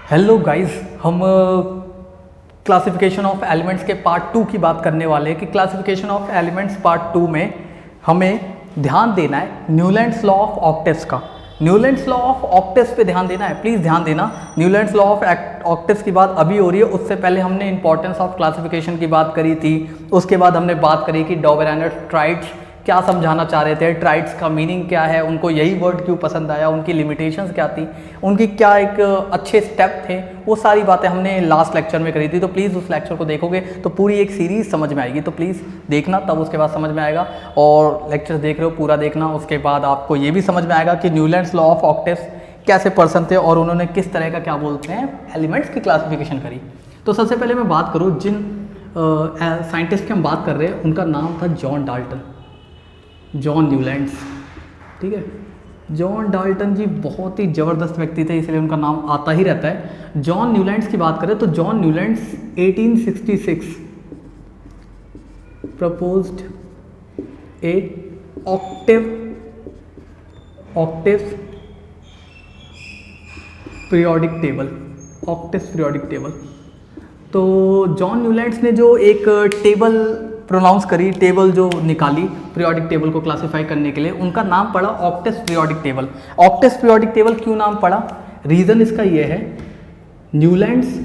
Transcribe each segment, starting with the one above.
Hello guys, हम classification of elements के part 2 की बात करने वाले हैं कि क्लासिफिकेशन ऑफ एलिमेंट्स पार्ट 2 में हमें ध्यान देना है न्यूलैंड्स लॉ ऑफ ऑक्टेव्स का। न्यूलैंड्स लॉ ऑफ ऑक्टेव्स पे ध्यान देना है, प्लीज़ ध्यान देना। न्यूलैंड्स लॉ ऑफ ऑक्टेव्स की बात अभी हो रही है, उससे पहले हमने इंपॉर्टेंस ऑफ क्लासिफिकेशन की बात करी थी। उसके बाद हमने बात करी कि डॉबेरेनर ट्राइड्स क्या समझाना चाह रहे थे, ट्राइड्स का मीनिंग क्या है, उनको यही वर्ड क्यों पसंद आया, उनकी लिमिटेशंस क्या थी, उनकी क्या एक अच्छे स्टेप थे, वो सारी बातें हमने लास्ट लेक्चर में करी थी। तो प्लीज़ उस लेक्चर को देखोगे तो पूरी एक सीरीज़ समझ में आएगी, तो प्लीज़ देखना, तब उसके बाद समझ में आएगा। और लेक्चर देख रहे हो पूरा देखना, उसके बाद आपको ये भी समझ में आएगा कि न्यूलैंड्स लॉ ऑफ ऑक्टेव्स कैसे पर्सन थे और उन्होंने किस तरह का क्या बोलते हैं एलिमेंट्स की क्लासिफिकेशन करी। तो सबसे पहले मैं बात करूँ जिन साइंटिस्ट की हम बात कर रहे हैं, उनका नाम था जॉन डाल्टन, जॉन न्यूलैंड्स। ठीक है, जॉन डाल्टन जी बहुत ही ज़बरदस्त व्यक्ति थे, इसलिए उनका नाम आता ही रहता है। जॉन न्यूलैंड्स की बात करें तो जॉन न्यूलैंड्स 1866 प्रपोज्ड ए ऑक्टेव्स पीरियोडिक टेबल। तो जॉन न्यूलैंड्स ने जो एक टेबल प्रोनाउंस करी, टेबल जो निकाली पीरियोडिक टेबल को क्लासिफाई करने के लिए, उनका नाम पड़ा octaves periodic table. Octaves periodic table क्यों नाम पड़ा, रीज़न इसका ये है, न्यूलैंड्स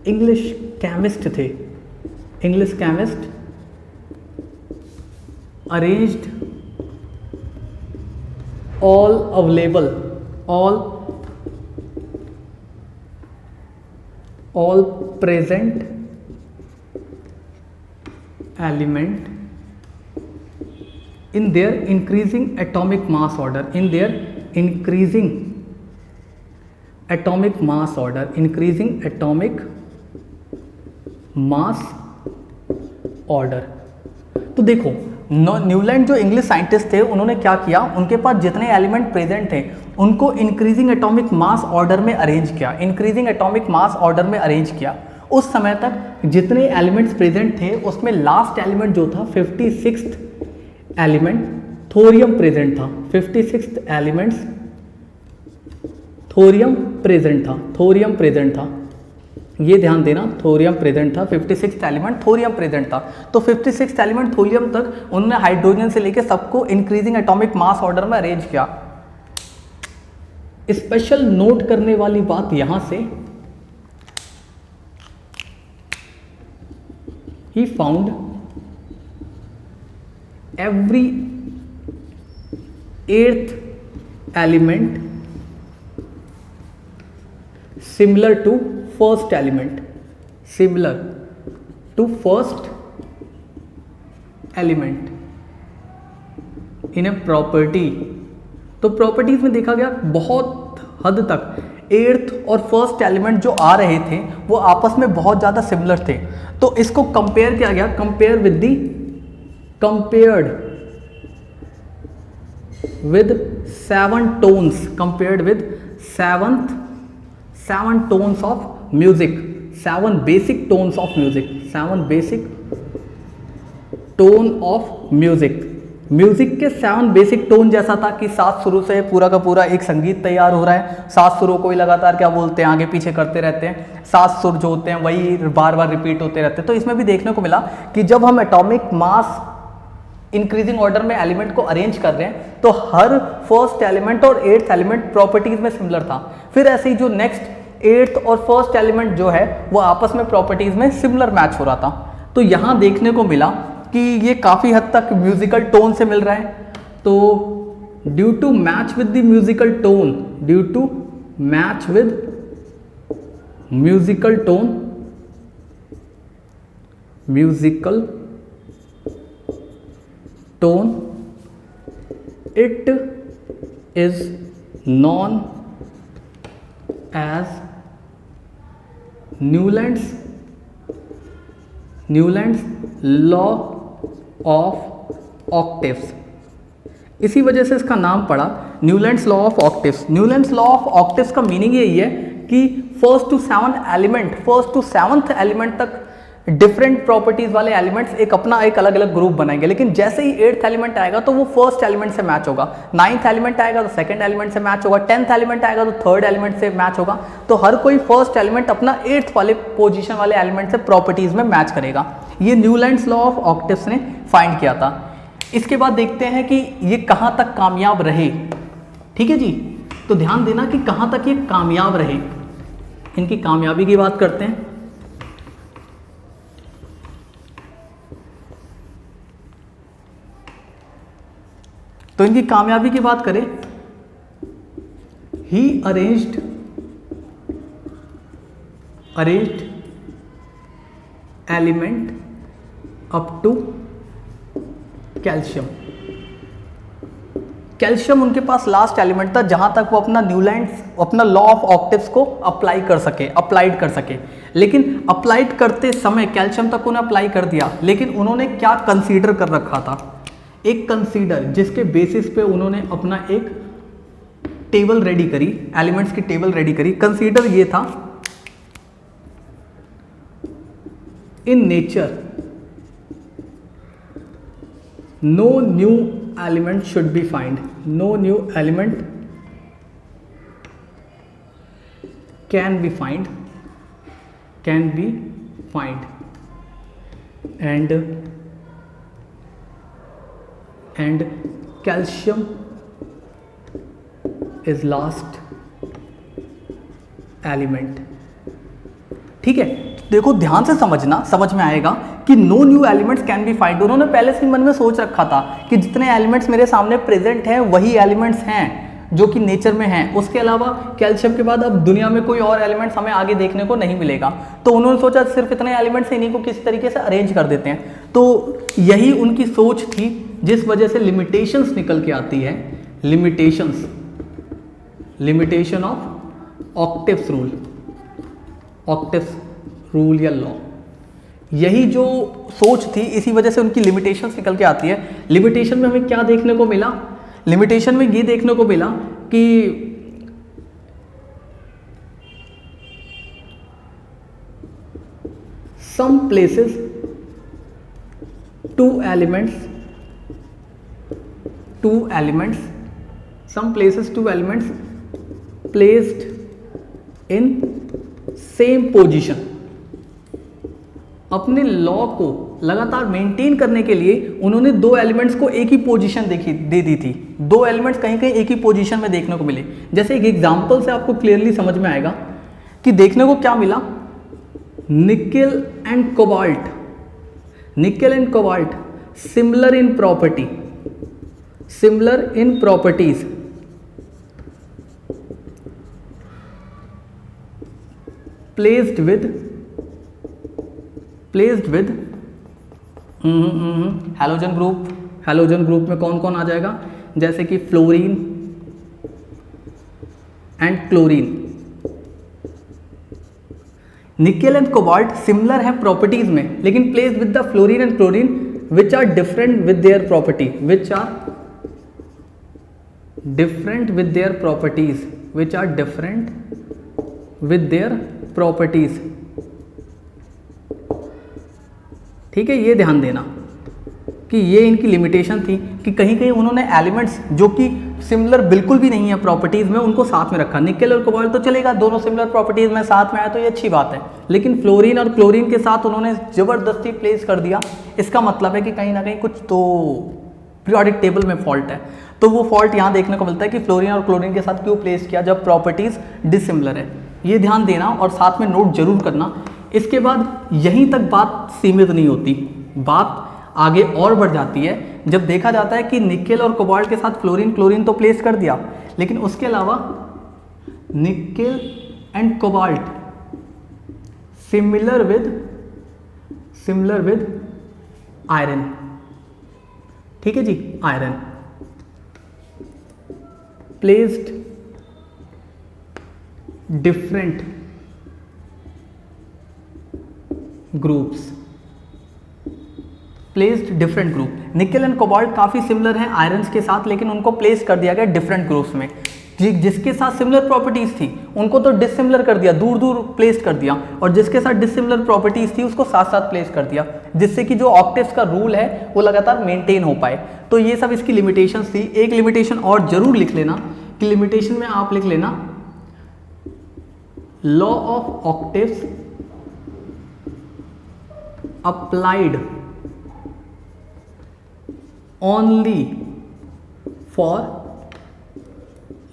इंग्लिश केमिस्ट थे, English chemist, arranged all present element in their increasing atomic mass order, तो देखो न्यूलैंड जो इंग्लिश साइंटिस्ट थे, उन्होंने क्या किया, उनके पास जितने एलिमेंट प्रेजेंट थे उनको इंक्रीजिंग एटॉमिक मास ऑर्डर में अरेंज किया। उस समय तक जितने एलिमेंट्स प्रेजेंट थे उसमें लास्ट एलिमेंट जो था 56th एलिमेंट थोरियम प्रेजेंट था। 56th एलिमेंट्स थोरियम प्रेजेंट था, ये ध्यान देना, थोरियम प्रेजेंट था, 56th एलिमेंट थोरियम प्रेजेंट था। तो 56th एलिमेंट थोरियम तक उन्होंने हाइड्रोजन से लेकर सबको इंक्रीजिंग एटॉमिक मास ऑर्डर में अरेंज किया। स्पेशल नोट करने वाली बात यहां से, he found every 8th element similar to first element in a property। तो प्रॉपर्टीज में देखा गया बहुत हद तक 8th और फर्स्ट एलिमेंट जो आ रहे थे वो आपस में बहुत ज़्यादा सिमिलर थे। तो इसको कंपेयर किया गया, compared with 7 tones, compared with 7 tones of music, 7 basic tones of music, 7 basic tone of music। Music के 7 बेसिक टोन जैसा था कि 7 सुरों से पूरा का पूरा एक संगीत तैयार हो रहा है। 7 सुरों को ही लगातार क्या बोलते हैं, आगे पीछे करते रहते हैं। 7 सुर जो होते हैं वही बार बार रिपीट होते रहते हैं। तो इसमें भी देखने को मिला कि जब हम एटॉमिक मास इंक्रीजिंग ऑर्डर में एलिमेंट को अरेंज कर रहे हैं तो हर फर्स्ट एलिमेंट और 8th एलिमेंट प्रॉपर्टीज में सिमिलर था। फिर ऐसे ही जो नेक्स्ट 8th और फर्स्ट एलिमेंट जो है वो आपस में प्रॉपर्टीज में सिमिलर मैच हो रहा था। तो यहां देखने को मिला कि ये काफी हद तक म्यूजिकल टोन से मिल रहा है। तो due to match with the musical tone it is known as Newland's law of octaves। इसी वजह से इसका नाम पड़ा Newlands law of octaves. Newlands law of octaves का मीनिंग यही है कि फर्स्ट टू सेवंथ एलिमेंट तक डिफरेंट प्रॉपर्टीज वाले एलिमेंट्स एक अपना एक अलग अलग ग्रुप बनाएंगे, लेकिन जैसे ही 8th एलिमेंट आएगा तो वो फर्स्ट एलिमेंट से मैच होगा, 9th एलिमेंट आएगा तो सेकंड एलिमेंट से मैच होगा, 10th एलिमेंट आएगा तो थर्ड एलिमेंट से मैच होगा। तो हर कोई फर्स्ट एलिमेंट अपना 8th वाले पोजीशन वाले एलिमेंट से प्रॉपर्टीज में मैच करेगा। ये न्यूलैंड्स लॉ ऑफ ऑक्टेव्स ने फाइंड किया था। इसके बाद देखते हैं कि ये कहाँ तक कामयाब रहे। ठीक है जी, तो ध्यान देना कि कहाँ तक ये कामयाब रहे। इनकी कामयाबी की बात करते हैं। तो इनकी कामयाबी की बात करें, he arranged element up to calcium. Calcium उनके पास लास्ट एलिमेंट था जहां तक वो अपना न्यूलैंड्स अपना लॉ ऑफ ऑक्टेव्स को अप्लाइड कर सके। लेकिन अप्लाइड करते समय कैल्शियम तक उन्हें अप्लाई कर दिया, लेकिन उन्होंने क्या कंसीडर कर रखा था, एक कंसीडर जिसके बेसिस पे उन्होंने अपना एक टेबल रेडी करी, एलिमेंट्स की टेबल रेडी करी। कंसीडर ये था, in nature no new element should be found, no new element can be found and calcium is last element। ठीक है, देखो ध्यान से समझना, समझ में आएगा कि no new elements can be find. उन्होंने पहले से मन में सोच रखा था कि जितने एलिमेंट्स मेरे सामने प्रेजेंट हैं वही एलिमेंट्स हैं जो कि नेचर में हैं। उसके अलावा कैल्शियम के बाद अब दुनिया में कोई और एलिमेंट्स हमें आगे देखने को नहीं मिलेगा। तो उन्होंने सोचा सिर्फ इतने एलिमेंट्स इन्हीं को किसी तरीके से अरेंज कर देते हैं। तो यही उनकी सोच थी, जिस वजह से लिमिटेशंस निकल के आती है। लिमिटेशन ऑफ ऑक्टेव्स रूल या लॉ, यही जो सोच थी, इसी वजह से उनकी लिमिटेशंस निकल के आती है। लिमिटेशन में हमें क्या देखने को मिला? लिमिटेशन में ये देखने को मिला कि some places two elements placed in same position. अपने लॉ को लगातार मेंटेन करने के लिए उन्होंने दो एलिमेंट्स को एक ही पोजीशन दे दी थी। दो एलिमेंट्स कहीं कहीं एक ही पोजीशन में देखने को मिले। जैसे एक एग्जांपल से आपको क्लियरली समझ में आएगा कि देखने को क्या मिला, nickel and cobalt similar in properties placed with halogen group में कौन कौन आ जाएगा? जैसे कि fluorine and chlorine. Nickel and cobalt similar है प्रॉपर्टीज में, लेकिन placed with the fluorine and chlorine which are different with their properties. ठीक है, ये ध्यान देना कि ये इनकी लिमिटेशन थी कि कहीं कहीं उन्होंने एलिमेंट्स जो कि सिमिलर बिल्कुल भी नहीं है प्रॉपर्टीज में, उनको साथ में रखा। निकेल और कोबाल्ट तो चलेगा, दोनों सिमिलर प्रॉपर्टीज में साथ में आया तो ये अच्छी बात है, लेकिन फ्लोरीन और क्लोरीन के साथ उन्होंने जबरदस्ती प्लेस कर दिया। इसका मतलब है कि कहीं ना कहीं कुछ तो पीरियोडिक टेबल में फॉल्ट है। तो वो फॉल्ट यहाँ देखने को मिलता है कि फ्लोरीन और क्लोरीन के साथ क्यों प्लेस किया जब प्रॉपर्टीज डिसिमिलर है। ये ध्यान देना और साथ में नोट जरूर करना। इसके बाद यहीं तक बात सीमित नहीं होती, बात आगे और बढ़ जाती है जब देखा जाता है कि निकेल और कोबाल्ट के साथ फ्लोरीन क्लोरीन तो प्लेस कर दिया, लेकिन उसके अलावा nickel and cobalt similar with iron. ठीक है जी, iron placed different groups, placed different group. Nickel and cobalt काफ़ी सिमिलर हैं आयरन्स के साथ, लेकिन उनको प्लेस कर दिया गया डिफरेंट ग्रुप्स में। जिसके साथ सिमिलर प्रॉपर्टीज थी उनको तो डिसिमिलर कर दिया, दूर दूर प्लेस कर दिया, और जिसके साथ डिसिमिलर प्रॉपर्टीज थी उसको साथ साथ प्लेस कर दिया, जिससे कि जो ऑक्टेव्स का रूल है वो लगातार मेंटेन हो पाए। तो ये सब इसकी लिमिटेशंस थी। एक लिमिटेशन और जरूर लिख लेना कि लिमिटेशन में आप लिख लेना law of octaves applied only for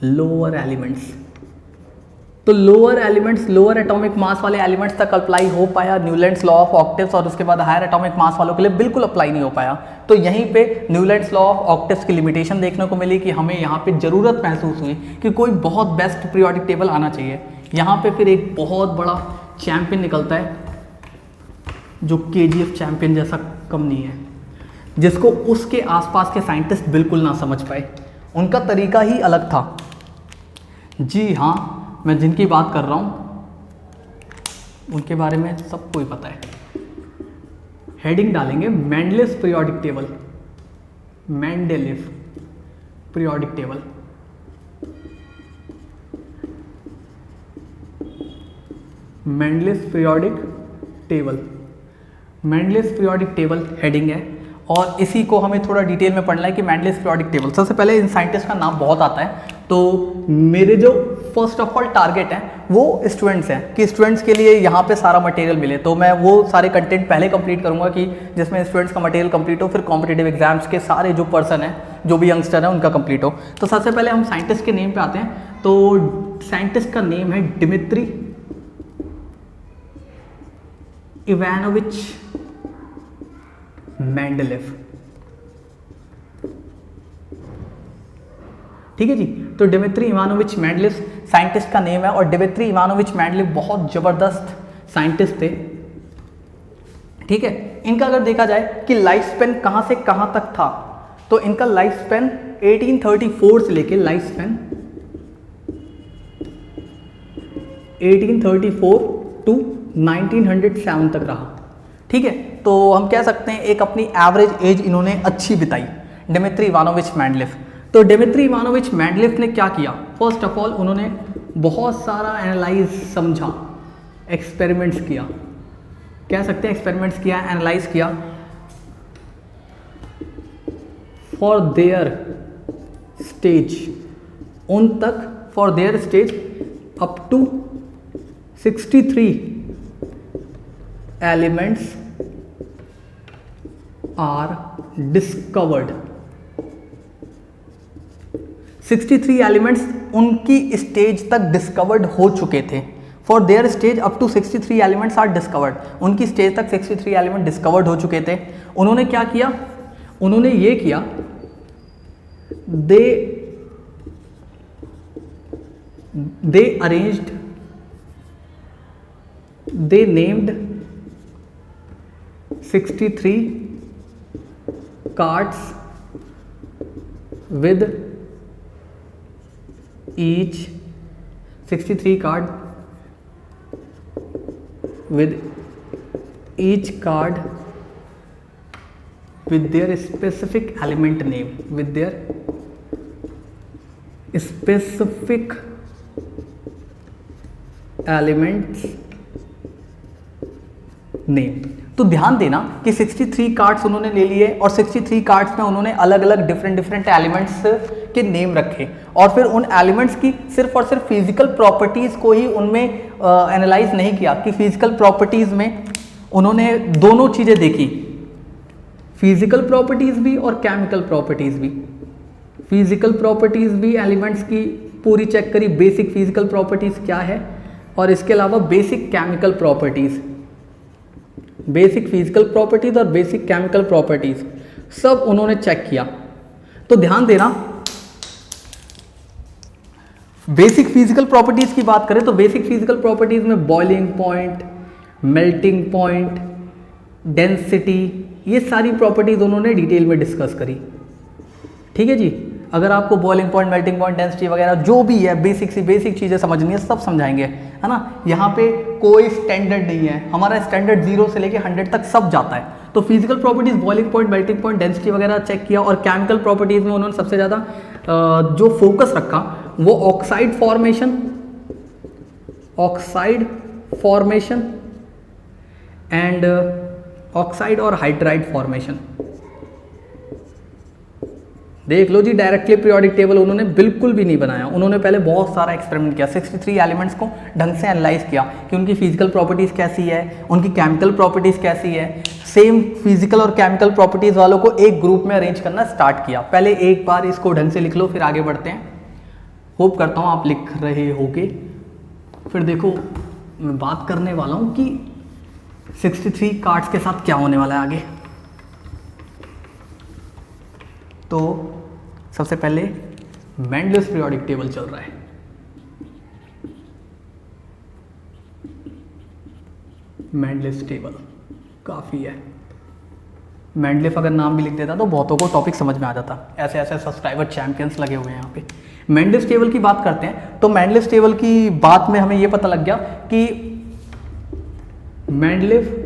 lower elements. तो lower elements, lower atomic mass वाले एलिमेंट्स तक अप्लाई हो पाया न्यूलैंड्स लॉ ऑफ ऑक्टेव्स, और उसके बाद हायर एटॉमिक मास वालों के लिए बिल्कुल अप्लाई नहीं हो पाया। तो यहीं पे न्यूलैंड्स लॉ ऑफ ऑक्टेव्स की लिमिटेशन देखने को मिली कि हमें यहाँ पे ज़रूरत महसूस हुई कि कोई बहुत बेस्ट पीरियोडिक टेबल आना चाहिए। यहाँ पे फिर एक बहुत बड़ा चैंपियन निकलता है जो KGF चैंपियन जैसा कम नहीं है, जिसको उसके आसपास के साइंटिस्ट बिल्कुल ना समझ पाए। उनका तरीका ही अलग था। जी हाँ, मैं जिनकी बात कर रहा हूँ उनके बारे में सबको ही पता है। हेडिंग डालेंगे Mendeleev periodic table, Mendeleev periodic table. Mendeleev periodic table, Mendeleev periodic table heading है, और इसी को हमें थोड़ा डिटेल में पढ़ना है कि मेंडलिव पीरियोडिक टेबल। सबसे पहले इन साइंटिस्ट का नाम बहुत आता है, तो मेरे जो फर्स्ट ऑफ ऑल टारगेट हैं वो स्टूडेंट्स हैं कि स्टूडेंट्स के लिए यहाँ पे सारा मटेरियल मिले। तो मैं वो सारे कंटेंट पहले कंप्लीट करूँगा कि जिसमें स्टूडेंट्स का मटेरियल कंप्लीट हो, फिर कॉम्पिटिटिव एग्जाम्स के सारे जो पर्सन हैं, जो भी यंगस्टर हैं, उनका कंप्लीट हो। तो सबसे पहले हम साइंटिस्ट के नेम पे आते हैं। तो साइंटिस्ट का नेम है डिमित्री इवानोविच मेंडलीव। ठीक है जी, तो डिमित्री इवानोविच मेंडलीव साइंटिस्ट का नेम है, और डिमित्री इवानोविच मेंडलीव बहुत जबरदस्त साइंटिस्ट थे। ठीक है, इनका अगर देखा जाए कि लाइफ स्पेन कहां से कहां तक था, तो इनका लाइफ स्पेन 1834 से लेके लाइफ स्पेन 1834 टू 1907 तक रहा। ठीक है, तो हम कह सकते हैं एक अपनी एवरेज एज इन्होंने अच्छी बिताई, डिमित्री इवानोविच मेंडलीव। तो डिमित्री इवानोविच मेंडलीव ने क्या किया? फर्स्ट ऑफ ऑल उन्होंने बहुत सारा एनालाइज समझा, एक्सपेरिमेंट्स किया, कह सकते हैं एक्सपेरिमेंट्स किया, एनालाइज किया फॉर देयर स्टेज, उन तक for their stage up to 63 elements are discovered. 63 elements उनकी स्टेज तक डिस्कवर्ड हो चुके थे। For their stage up to 63 elements are discovered, उनकी स्टेज तक 63 एलिमेंट डिस्कवर्ड हो चुके थे। उन्होंने क्या किया? उन्होंने ये किया, they arranged, they named 63 cards with each 63 card with each card with their specific element name, with their specific elements name। तो ध्यान देना कि 63 कार्ड्स उन्होंने ले लिए, और 63 कार्ड्स में उन्होंने अलग अलग डिफरेंट एलिमेंट्स के नेम रखे, और फिर उन एलिमेंट्स की सिर्फ और सिर्फ फिजिकल प्रॉपर्टीज़ को ही उनमें एनालाइज नहीं किया कि फिजिकल प्रॉपर्टीज़ में उन्होंने दोनों चीज़ें देखी, फिजिकल प्रॉपर्टीज़ भी और केमिकल प्रॉपर्टीज़ भी। फिजिकल प्रॉपर्टीज़ भी एलिमेंट्स की पूरी चेक करी, बेसिक फिजिकल प्रॉपर्टीज़ क्या है, और इसके अलावा basic chemical properties, basic physical properties और बेसिक केमिकल प्रॉपर्टीज सब उन्होंने चेक किया। तो ध्यान देना, बेसिक फिजिकल प्रॉपर्टीज की बात करें तो बेसिक फिजिकल प्रॉपर्टीज में boiling point, melting point, density, ये सारी प्रॉपर्टीज उन्होंने डिटेल में डिस्कस करी। ठीक है जी, अगर आपको boiling point, melting point, density वगैरह जो भी है बेसिक चीज़ें समझनी है, सब समझाएंगे, है ना। यहाँ पे कोई स्टैंडर्ड नहीं है, हमारा स्टैंडर्ड 0 से लेके 100 तक सब जाता है। तो physical properties, boiling point, melting point, density वगैरह चेक किया, और केमिकल प्रॉपर्टीज़ में उन्होंने सबसे ज़्यादा जो फोकस रखा वो ऑक्साइड फॉर्मेशन एंड ऑक्साइड और हाइड्राइड फॉर्मेशन। देख लो जी, डायरेक्टली पीरियोडिक टेबल उन्होंने बिल्कुल भी नहीं बनाया। उन्होंने पहले बहुत सारा एक्सपेरिमेंट किया, 63 एलिमेंट्स को ढंग से एनालाइज किया कि उनकी फिजिकल प्रॉपर्टीज़ कैसी है, उनकी केमिकल प्रॉपर्टीज़ कैसी है। सेम फिजिकल और केमिकल प्रॉपर्टीज़ वालों को एक ग्रुप में अरेंज करना स्टार्ट किया। पहले एक बार इसको ढंग से लिख लो, फिर आगे बढ़ते हैं। होप करता हूँ आप लिख रहे होगे। फिर देखो, मैं बात करने वाला हूँ कि 63 कार्ड्स के साथ क्या होने वाला है आगे। तो सबसे पहले मेंडलिस पीरियोडिक टेबल चल रहा है। मेंडलिस टेबल काफ़ी है। मेंडलिफ अगर नाम भी लिख देता तो बहुतों को टॉपिक समझ में आ जाता। ऐसे ऐसे सब्सक्राइबर चैंपियंस लगे हुए हैं यहाँ पे। मेंडलिस टेबल की बात करते हैं तो मेंडलिस टेबल की बात में हमें ये पता लग गया कि Mendeleev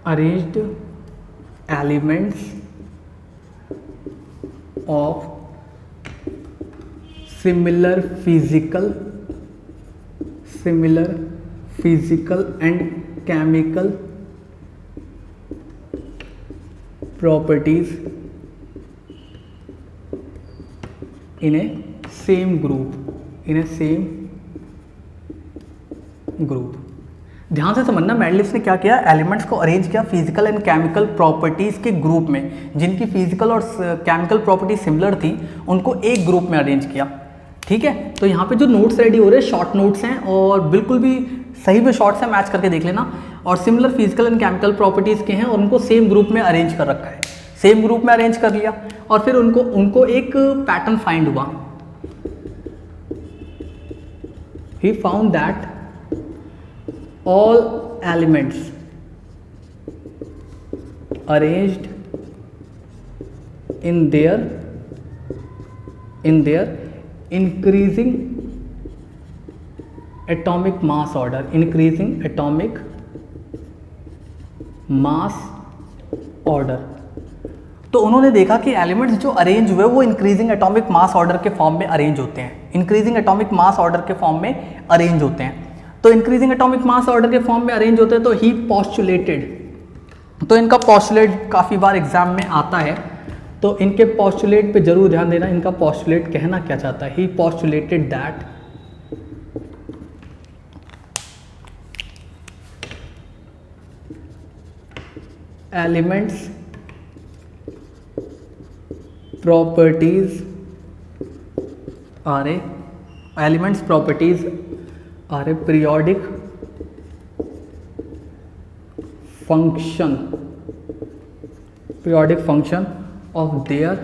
arranged elements of similar physical and chemical properties in a same group। ध्यान से समझना, मेंडलिफ ने क्या किया, एलिमेंट्स को अरेंज किया फिजिकल एंड केमिकल प्रॉपर्टीज के ग्रुप में। जिनकी फिजिकल और केमिकल प्रॉपर्टीज सिमिलर थी उनको एक ग्रुप में अरेंज किया। ठीक है, तो यहाँ पे जो नोट्स रेडी हो रहे हैं शॉर्ट नोट्स हैं और बिल्कुल भी सही में शॉर्ट से मैच करके देख लेना। और similar physical and chemical properties के हैं और उनको सेम ग्रुप में अरेंज कर रखा है। सेम ग्रुप में अरेंज कर लिया और फिर उनको एक पैटर्न फाइंड हुआ। He found that all elements arranged in their increasing atomic mass order, तो उन्होंने देखा कि एलिमेंट्स जो अरेंज हुए वो इंक्रीजिंग एटॉमिक मास ऑर्डर के फॉर्म में अरेंज होते हैं। इंक्रीजिंग एटॉमिक मास ऑर्डर के फॉर्म में अरेंज होते हैं। तो इंक्रीजिंग एटॉमिक मास ऑर्डर के फॉर्म में अरेंज होते हैं। तो ही पॉस्टुलेटेड, तो इनका पॉस्टुलेट काफ़ी बार एग्जाम में आता है, तो इनके पॉस्टुलेट पे जरूर ध्यान देना। इनका पॉस्टुलेट कहना क्या चाहता है। He postulated that elements properties are a periodic function of their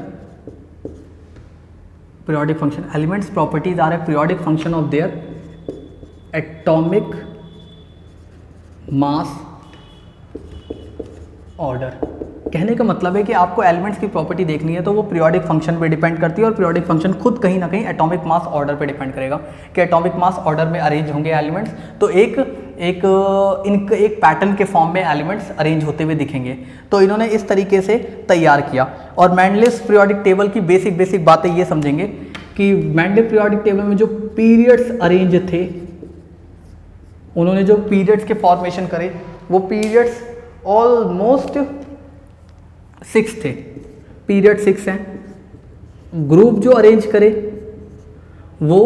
elements properties are a periodic function of their atomic mass order। कहने का मतलब है कि आपको एलिमेंट्स की प्रॉपर्टी देखनी है तो वो पीरियोडिक फंक्शन पे डिपेंड करती है और पीरियोडिक फंक्शन खुद कहीं ना कहीं एटॉमिक मास ऑर्डर पे डिपेंड करेगा कि एटॉमिक मास ऑर्डर में अरेंज होंगे एलिमेंट्स तो एक पैटर्न के फॉर्म में एलिमेंट्स अरेंज होते हुए दिखेंगे। तो इन्होंने इस तरीके से तैयार किया। और मेंडलिस पीरियोडिक टेबल की बेसिक बातें ये समझेंगे कि मेंडलिस पीरियोडिक टेबल में जो पीरियड्स अरेंज थे, उन्होंने जो पीरियड्स के फॉर्मेशन करे वो पीरियड्स ऑलमोस्ट 6 थे। पीरियड 6 हैं। ग्रुप जो अरेंज करे वो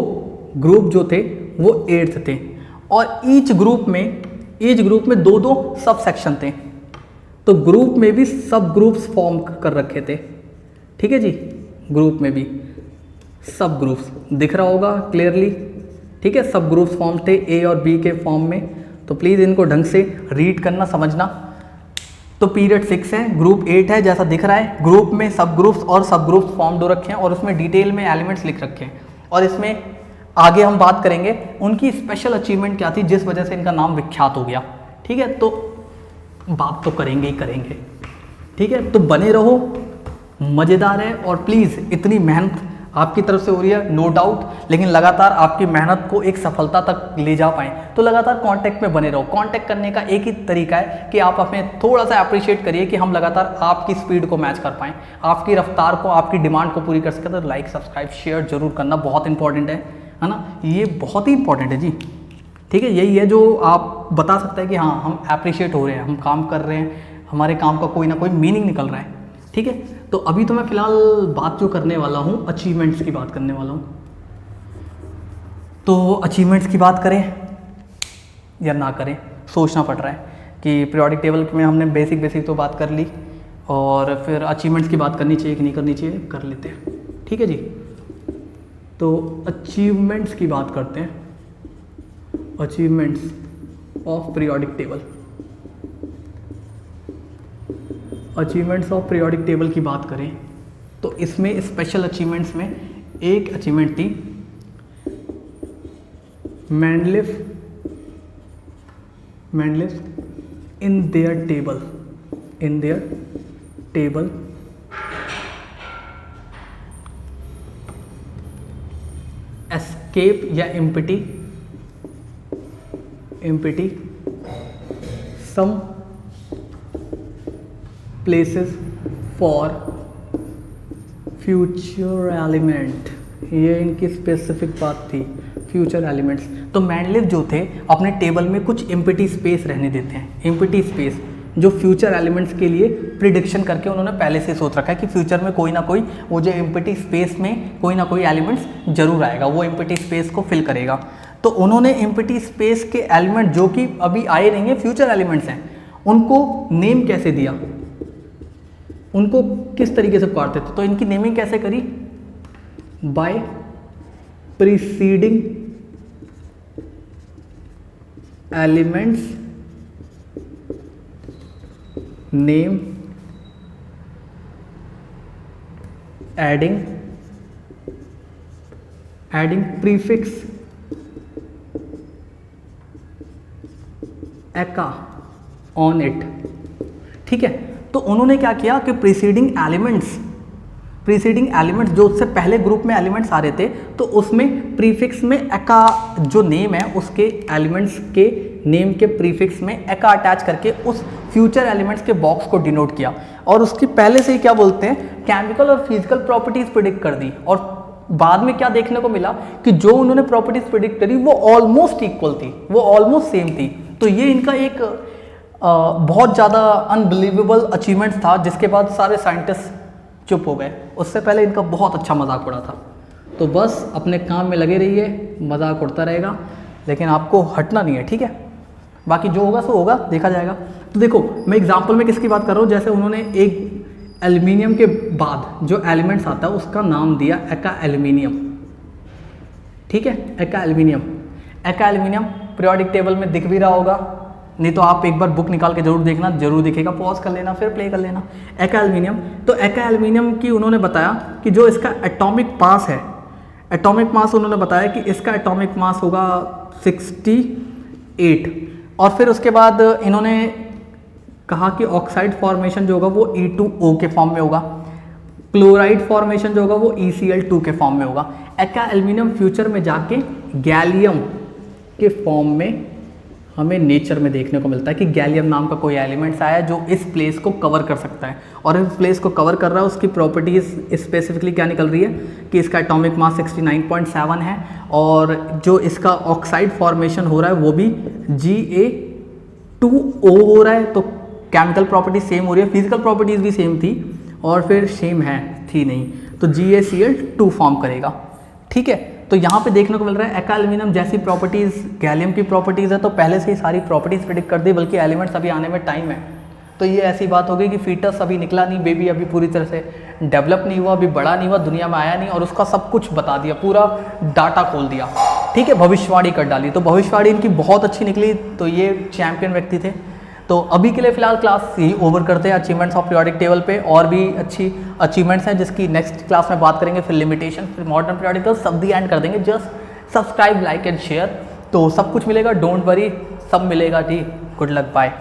ग्रुप जो थे वो 8 थे और ईच ग्रुप में 2-2 सब सेक्शन थे। तो ग्रुप में भी सब ग्रुप्स फॉर्म कर रखे थे। ठीक है जी, ग्रुप में भी सब ग्रुप्स दिख रहा होगा क्लियरली। ठीक है, सब ग्रुप्स फॉर्म थे ए और बी के फॉर्म में। तो प्लीज़ इनको ढंग से रीड करना, समझना। तो पीरियड 6 है, ग्रुप 8 है जैसा दिख रहा है। ग्रुप में सब ग्रुप्स और सब ग्रुप्स फॉर्म्ड हो रखे हैं और उसमें डिटेल में एलिमेंट्स लिख रखे हैं। और इसमें आगे हम बात करेंगे उनकी स्पेशल अचीवमेंट क्या थी जिस वजह से इनका नाम विख्यात हो गया। ठीक है, तो बात तो करेंगे ही करेंगे। ठीक है, तो बने रहो, मज़ेदार है। और प्लीज़ इतनी मेहनत आपकी तरफ से हो रही है नो डाउट, लेकिन लगातार आपकी मेहनत को एक सफलता तक ले जा पाएँ तो लगातार कांटेक्ट में बने रहो। कांटेक्ट करने का एक ही तरीका है कि आप हमें थोड़ा सा अप्रिशिएट करिए कि हम लगातार आपकी स्पीड को मैच कर पाएँ, आपकी रफ्तार को, आपकी डिमांड को पूरी कर सकें। तो लाइक सब्सक्राइब शेयर जरूर करना, बहुत इंपॉर्टेंट है ना, ये बहुत ही इंपॉर्टेंट है जी। ठीक है, यही है जो आप बता सकते हैं कि हाँ हम अप्रिशिएट हो रहे हैं, हम काम कर रहे हैं, हमारे काम का कोई ना कोई मीनिंग निकल रहा है। ठीक है, तो अभी तो मैं फ़िलहाल बात जो करने वाला हूँ अचीवमेंट्स की बात करने वाला हूँ। तो अचीवमेंट्स की बात करें या ना करें, सोचना पड़ रहा है कि पीरियोडिक टेबल में हमने बेसिक तो बात कर ली, और फिर अचीवमेंट्स की बात करनी चाहिए कि नहीं करनी चाहिए, कर लेते हैं। ठीक है जी, तो अचीवमेंट्स की बात करते हैं, achievements of periodic table. Achievements of periodic table की बात करें तो इसमें स्पेशल अचीवमेंट्स में एक अचीवमेंट थी Mendeleev in their table escape या empty some places for future element. ये इनकी स्पेसिफिक बात थी, फ्यूचर एलिमेंट्स। तो मेंडलीफ जो थे अपने टेबल में कुछ एम्प्टी स्पेस रहने देते हैं, एम्प्टी स्पेस जो फ्यूचर एलिमेंट्स के लिए प्रिडिक्शन करके उन्होंने पहले से सोच रखा है कि फ्यूचर में कोई ना कोई वो जो एम्प्टी स्पेस में कोई ना कोई एलिमेंट्स जरूर आएगा, वो एम्प्टी स्पेस को फिल करेगा। तो उन्होंने एम्प्टी स्पेस के एलिमेंट जो कि अभी आए नहीं है, फ्यूचर एलिमेंट्स हैं, उनको नेम कैसे दिया, उनको किस तरीके से पुकारते थे। तो इनकी नेमिंग कैसे करी, by preceding elements name adding prefix eka on it. ठीक है, तो उन्होंने क्या किया कि प्रीसीडिंग एलिमेंट्स जो उससे पहले ग्रुप में एलिमेंट्स आ रहे थे, तो उसमें प्रीफिक्स में एका जो नेम है उसके एलिमेंट्स के नेम के प्रीफिक्स में एका अटैच करके उस फ्यूचर एलिमेंट्स के बॉक्स को डिनोट किया, और उसकी पहले से ही क्या बोलते हैं केमिकल और फिजिकल प्रॉपर्टीज प्रिडिक्ट कर दी। और बाद में क्या देखने को मिला कि जो उन्होंने प्रॉपर्टीज प्रिडिक्ट करी वो ऑलमोस्ट इक्वल थी, वो ऑलमोस्ट सेम थी। तो ये इनका एक बहुत ज़्यादा अनबिलीवेबल अचीवमेंट था, जिसके बाद सारे साइंटिस्ट चुप हो गए। उससे पहले इनका बहुत अच्छा मजाक उड़ा था। तो बस अपने काम में लगे रहिए, मजाक उड़ता रहेगा, लेकिन आपको हटना नहीं है। ठीक है, बाकी जो होगा सो होगा, देखा जाएगा। तो देखो मैं एग्जांपल में किसकी बात कर रहा हूँ, जैसे उन्होंने एक एल्युमिनियम के बाद जो एलिमेंट्स आता है उसका नाम दिया एका एल्युमिनियम। ठीक है, एका एल्युमिनियम पीरियोडिक टेबल में दिख भी रहा होगा, नहीं तो आप एक बार बुक निकाल के जरूर देखना, जरूर दिखेगा, पॉज कर लेना फिर प्ले कर लेना। एका एल्युमिनियम, तो एका एल्युमिनियम की उन्होंने बताया कि जो इसका एटॉमिक मास है, एटॉमिक मास उन्होंने बताया कि इसका एटॉमिक मास होगा 68। और फिर उसके बाद इन्होंने कहा कि ऑक्साइड फॉर्मेशन जो होगा वो E2O के फॉर्म में होगा, क्लोराइड फॉर्मेशन जो होगा वो ECl2 के फॉर्म में होगा। एका एल्युमिनियम फ्यूचर में जाके गैलियम के फॉर्म में हमें नेचर में देखने को मिलता है कि गैलियम नाम का कोई एलिमेंट्स आया जो इस प्लेस को कवर कर सकता है, और इस प्लेस को कवर कर रहा है। उसकी प्रॉपर्टीज़ स्पेसिफिकली क्या निकल रही है कि इसका एटॉमिक मास 69.7 है, और जो इसका ऑक्साइड फॉर्मेशन हो रहा है वो भी Ga2O हो रहा है। तो केमिकल प्रॉपर्टीज सेम हो रही है, फिजिकल प्रॉपर्टीज़ भी सेम थी, और फिर सेम थी नहीं, तो GaCl2 फॉर्म करेगा। ठीक है, तो यहाँ पे देखने को मिल रहा है एका एल्युमिनियम जैसी प्रॉपर्टीज़ गैलियम की प्रॉपर्टीज़ है, तो पहले से ही सारी प्रॉपर्टीज़ प्रेडिक्ट कर दी, बल्कि एलिमेंट्स अभी आने में टाइम है। तो ये ऐसी बात हो गई कि फीटस अभी निकला नहीं, बेबी अभी पूरी तरह से डेवलप नहीं हुआ, अभी बड़ा नहीं हुआ, दुनिया में आया नहीं, और उसका सब कुछ बता दिया, पूरा डाटा खोल दिया। ठीक है, भविष्यवाणी कर डाली, तो भविष्यवाणी इनकी बहुत अच्छी निकली, तो ये चैम्पियन व्यक्ति थे। तो अभी के लिए फिलहाल क्लास यही ओवर करते हैं अचीवमेंट्स ऑफ पीरियोडिक टेबल पे, और भी अच्छी अचीवमेंट्स हैं जिसकी नेक्स्ट क्लास में बात करेंगे, फिर लिमिटेशन, फिर मॉडर्न पीरियोडिक टेबल, सब दी एंड कर देंगे। Just subscribe, like and share, तो सब कुछ मिलेगा, डोंट वरी, सब मिलेगा। ठीक, गुड लक, बाय।